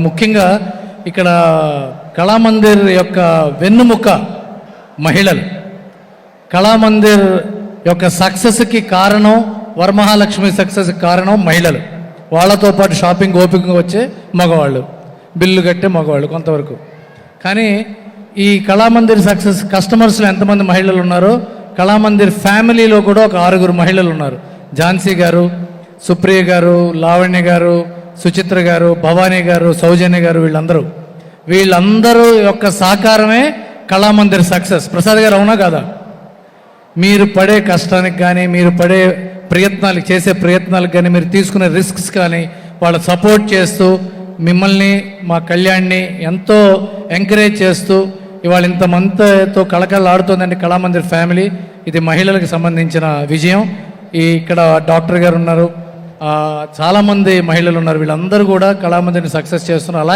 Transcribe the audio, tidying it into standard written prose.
ముఖ్యంగా ఇక్కడ కళామందిర్ యొక్క వెన్నుముక మహిళలు. కళామందిర్ యొక్క సక్సెస్కి కారణం, వరమహాలక్ష్మి సక్సెస్కి కారణం మహిళలు. వాళ్ళతో పాటు షాపింగ్ ఓపికగా వచ్చే మగవాళ్ళు, బిల్లు కట్టే మగవాళ్ళు కొంతవరకు. కానీ ఈ కళామందిర్ సక్సెస్ కస్టమర్స్లో ఎంతమంది మహిళలు ఉన్నారో, కళామందిర్ ఫ్యామిలీలో కూడా ఒక 6 మహిళలు ఉన్నారు. ఝాన్సీ గారు, సుప్రియ గారు, లావణ్య గారు, సుచిత్ర గారు, భవానీ గారు, సౌజన్య గారు, వీళ్ళందరూ యొక్క సహకారమే కళామందిర్ సక్సెస్. ప్రసాద్ గారు అవునా కాదా? మీరు పడే కష్టానికి కానీ, మీరు పడే ప్రయత్నాలు చేసే ప్రయత్నాలకు కానీ, మీరు తీసుకునే రిస్క్స్ కానీ వాళ్ళు సపోర్ట్ చేస్తూ, మిమ్మల్ని మా కళ్యాణ్ని ఎంతో ఎంకరేజ్ చేస్తూ ఇవాళ ఇంతమందితో కళకళలాడుతోందండి కళామందిర్ ఫ్యామిలీ. ఇది మహిళలకు సంబంధించిన విజయం. ఇక్కడ డాక్టర్ గారు ఉన్నారు, చాలామంది మహిళలు ఉన్నారు. వీళ్ళందరూ కూడా కళామందిర్ని సక్సెస్ చేస్తున్నారు. అలాగే